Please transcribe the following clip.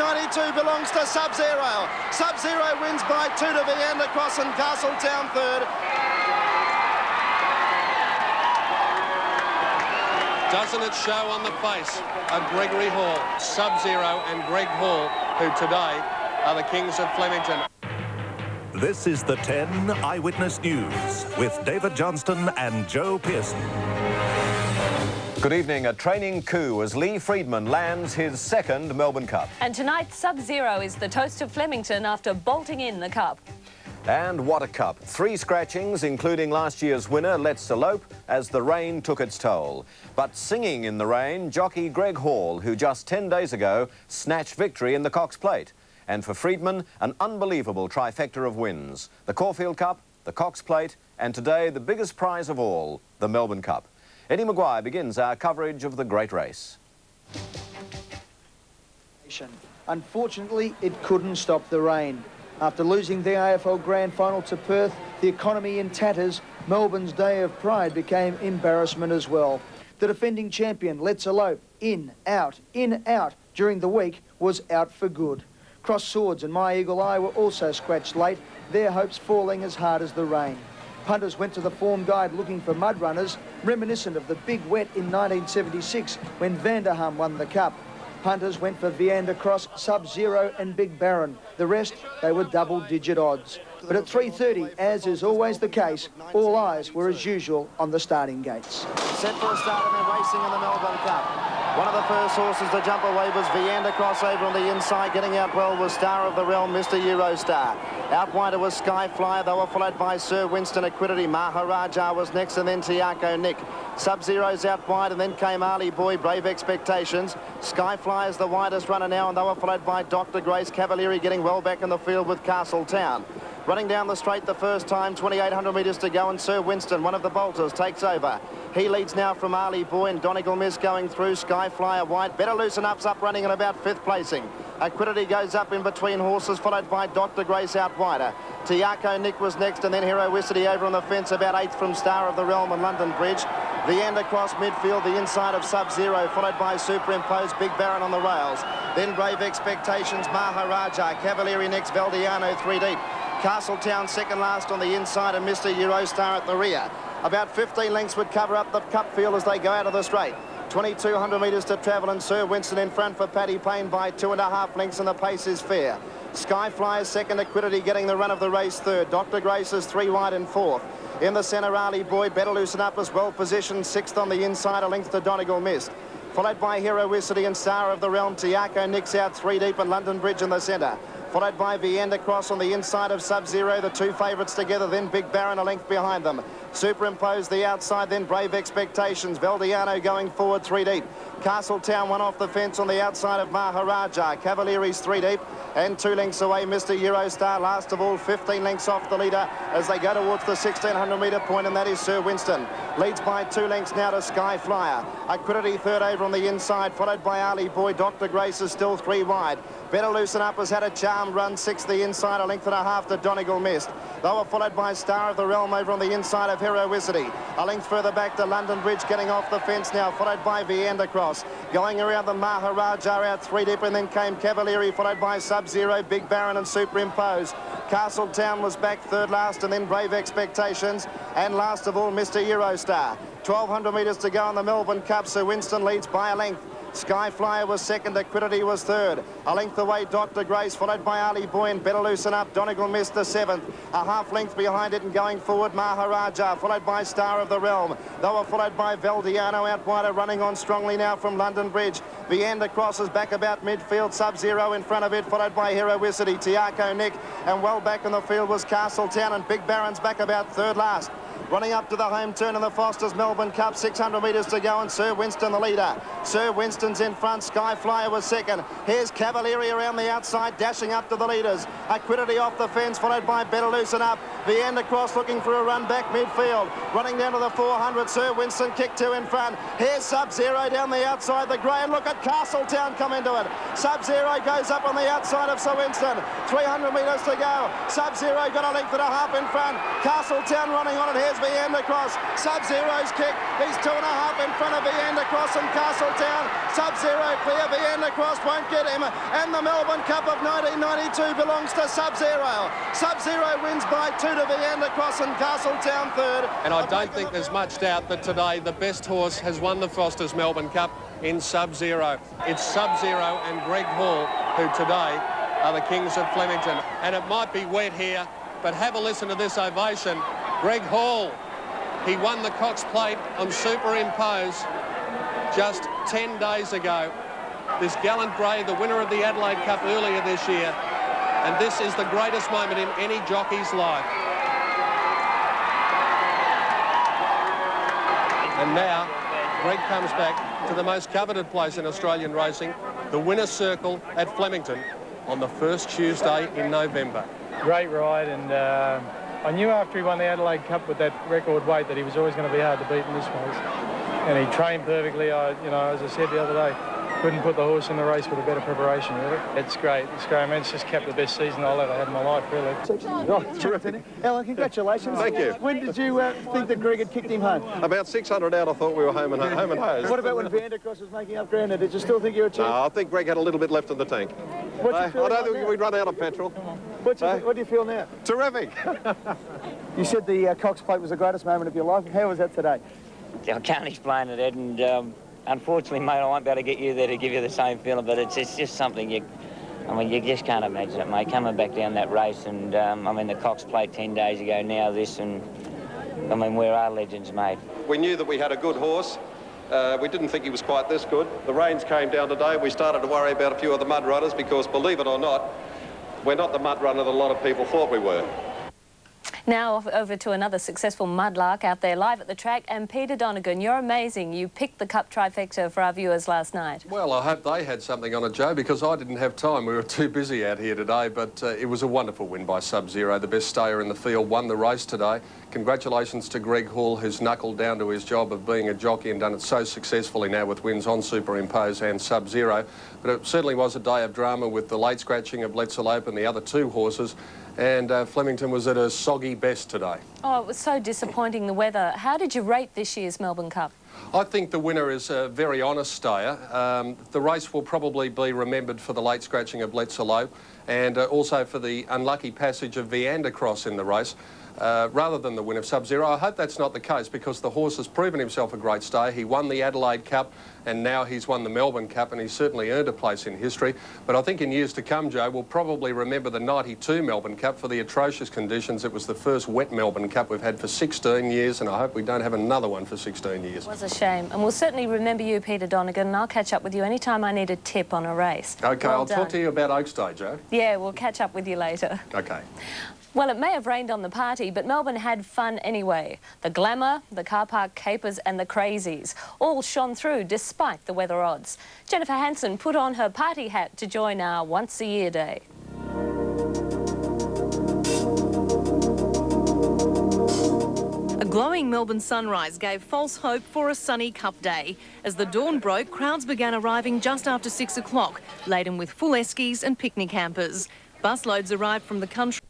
92 belongs to Sub-Zero. Sub-Zero wins by 2 to Viander Cross and Castletown third. Doesn't it show on the face of Gregory Hall? Sub-Zero and Greg Hall, who today are the kings of Flemington. This is the 10 Eyewitness News with David Johnston and Joe Pearson. Good evening. A training coup as Lee Freedman lands his second Melbourne Cup. And tonight, Sub-Zero is the toast of Flemington after bolting in the cup. And what a cup. 3 scratchings, including last year's winner, Let's Elope, as the rain took its toll. But singing in the rain, jockey Greg Hall, who just 10 days ago snatched victory in the Cox Plate. And for Freedman, an unbelievable trifecta of wins. The Caulfield Cup, the Cox Plate, and today the biggest prize of all, the Melbourne Cup. Eddie Maguire begins our coverage of the great race. Unfortunately, it couldn't stop the rain. After losing the AFL Grand Final to Perth, the economy in tatters, Melbourne's day of pride became embarrassment as well. The defending champion, Let's Elope, in, out, during the week, was out for good. Cross Swords and My Eagle Eye were also scratched late, their hopes falling as hard as the rain. Punters went to the form guide looking for mud runners, reminiscent of the big wet in 1976 when Vanderham won the Cup. Punters went for Viander Cross, Sub-Zero and Big Baron. The rest, they were double-digit odds. But at 3:30, as is always the case, all eyes were as usual on the starting gates. Set for a start and they're racing in the Melbourne Cup. One of the first horses to jump away was Viander Cross over on the inside. Getting out well was Star of the Realm, Mr. Eurostar. Out wider was Skyflyer. They were followed by Sir Winston Equity. Maharaja was next and then Tiako Nick. Sub-Zero's out wide and then came Ali Boy, Brave Expectations. Skyflyer's the widest runner now and they were followed by Dr. Grace Cavalieri getting well back in the field with Castletown. Running down the straight the first time, 2,800 metres to go, and Sir Winston, one of the bolters, takes over. He leads now from Ali Boy and Donegal Miss going through. Skyflyer wide. Better Loosen Up's up running in about 5th placing. Equity goes up in between horses, followed by Dr. Grace out wider. Tiako Nick was next, and then Heroicity over on the fence, about 8th from Star of the Realm and London Bridge. Viander Cross midfield, the inside of Sub-Zero, followed by Superimposed, Big Baron on the rails. Then Brave Expectations, Maharaja, Cavalieri next, Valdiano 3 deep. Castletown second last on the inside and Mr. Eurostar at the rear. About 15 lengths would cover up the cup field as they go out of the straight. 2,200 metres to travel and Sir Winston in front for Paddy Payne by 2.5 lengths and the pace is fair. Skyflyer's second, Equity getting the run of the race third. Dr. Grace is 3 wide and 4th. In the centre, Ali Boy, Better Loosen Up is well positioned, 6th on the inside, a length to Donegal Mist. Followed by Heroicity and Star of the Realm. Tiako Nick's out 3 deep and London Bridge in the centre. Followed by Viander Cross on the inside of Sub-Zero, the 2 favourites together, then Big Baron a length behind them. Superimposed the outside, then Brave Expectations. Valdiano going forward 3 deep. Castletown one off the fence on the outside of Maharaja. Cavalieri's 3 deep and 2 lengths away Mr. Eurostar. Last of all, 15 lengths off the leader as they go towards the 1,600 metre point, and that is Sir Winston. Leads by 2 lengths now to Skyflyer. Equity third over on the inside, followed by Ali Boy. Dr. Grace is still 3 wide. Better Loosen Up has had a charmed run, 6th the inside, a length and a half to Donegal Mist. They were followed by Star of the Realm over on the inside of Heroicity. A length further back to London Bridge, getting off the fence now, followed by Viander Cross. Going around the Maharaja out 3 deep, and then came Cavalieri, followed by Sub-Zero, Big Baron and Superimposed. Castletown was back third last, and then Brave Expectations. And last of all, Mr. Eurostar. 1,200 metres to go in the Melbourne Cup, so Winston leads by a length. Skyflyer was second, Equity was third. A length away, Dr. Grace, followed by Ali Boy and Better Loosen Up. Donegal Missed the 7th. A half length behind it and going forward, Maharaja, followed by Star of the Realm. They were followed by Valdiano out wider, running on strongly now from London Bridge. Viander Cross is back about midfield, Sub-Zero in front of it, followed by Heroicity, Tiako Nick, and well back in the field was Castletown, and Big Baron's back about third last. Running up to the home turn in the Foster's Melbourne Cup, 600 metres to go, and Sir Winston the leader. Sir Winston's in front, Skyflyer was second. Here's Cavalieri around the outside, dashing up to the leaders. Equity off the fence, followed by Better Loosen Up. Viander Cross looking for a run back midfield. Running down to the 400, Sir Winston kick 2 in front. Here's Sub-Zero down the outside, the grey, and look at Castletown come into it. Sub-Zero goes up on the outside of Sir Winston. 300 metres to go. Sub-Zero got a length and a half in front. Castletown running on it. Here's Viander Cross. Sub-Zero's kick. He's 2.5 in front of Viander Cross and Castletown. Sub-Zero clear. Viander Cross won't get him. And the Melbourne Cup of 1992 belongs to Sub-Zero. Sub-Zero wins by 2 to Viander Cross and Castletown third. And I don't think there's much doubt that today the best horse has won the Foster's Melbourne Cup in Sub-Zero. It's Sub-Zero and Greg Hall who today are the kings of Flemington. And it might be wet here, but have a listen to this ovation. Greg Hall, he won the Cox Plate on Superimpose just 10 days ago. This gallant grey, the winner of the Adelaide Cup earlier this year. And this is the greatest moment in any jockey's life. And now, Greg comes back to the most coveted place in Australian racing, the winner's circle at Flemington on the first Tuesday in November. Great ride, and I knew after he won the Adelaide Cup with that record weight that he was always going to be hard to beat in this race. And he trained perfectly. As I said the other day, couldn't put the horse in the race with a better preparation, really. It's great. It's great. I mean, it's just kept the best season I'll ever had in my life, really. Oh, terrific. Alan, congratulations. Thank you. When did you think that Greg had kicked him home? About 600 out, I thought we were home and hosed. What about when Viander Cross was making up ground? Did you still think you were a chance? No, I think Greg had a little bit left in the tank. I don't think we'd run out of petrol. What do you feel now? Terrific. You said the Cox Plate was the greatest moment of your life. How was that today? I can't explain it, Ed, and unfortunately, mate, I won't be able to get you there to give you the same feeling, but it's just something you just can't imagine it, mate. Coming back down that race, and the Cox Plate 10 days ago, now this, and where are legends, mate? We knew that we had a good horse. We didn't think he was quite this good. The rains came down today. We started to worry about a few of the mud runners because, believe it or not, we're not the mud runner that a lot of people thought we were. Now over to another successful mudlark out there live at the track, and Peter Donegan, you're amazing. You picked the Cup trifecta for our viewers last night. Well, I hope they had something on it, Joe, because I didn't have time. We were too busy out here today, but it was a wonderful win by Sub-Zero. The best stayer in the field won the race today. Congratulations to Greg Hall, who's knuckled down to his job of being a jockey and done it so successfully now with wins on Superimpose and Sub-Zero. But it certainly was a day of drama with the late scratching of Let's Elope and the other two horses. And Flemington was at a soggy best today. Oh, it was so disappointing, the weather. How did you rate this year's Melbourne Cup? I think the winner is a very honest stayer. The race will probably be remembered for the late scratching of Let's Elope and also for the unlucky passage of Viander Cross in the race. Rather than the win of Sub-Zero. I hope that's not the case because the horse has proven himself a great stayer. He won the Adelaide Cup and now he's won the Melbourne Cup and he's certainly earned a place in history. But I think in years to come, Joe, we'll probably remember the 92 Melbourne Cup for the atrocious conditions. It was the first wet Melbourne Cup we've had for 16 years and I hope we don't have another one for 16 years. It was a shame. And we'll certainly remember you, Peter Donegan, and I'll catch up with you anytime I need a tip on a race. OK, I'll talk to you about Oaks Day, Joe. Yeah, we'll catch up with you later. OK. Well, it may have rained on the party, but Melbourne had fun anyway. The glamour, the car park capers and the crazies all shone through despite the weather odds. Jennifer Hansen put on her party hat to join our once-a-year day. A glowing Melbourne sunrise gave false hope for a sunny Cup day. As the dawn broke, crowds began arriving just after 6 o'clock, laden with full eskies and picnic hampers. Busloads arrived from the country.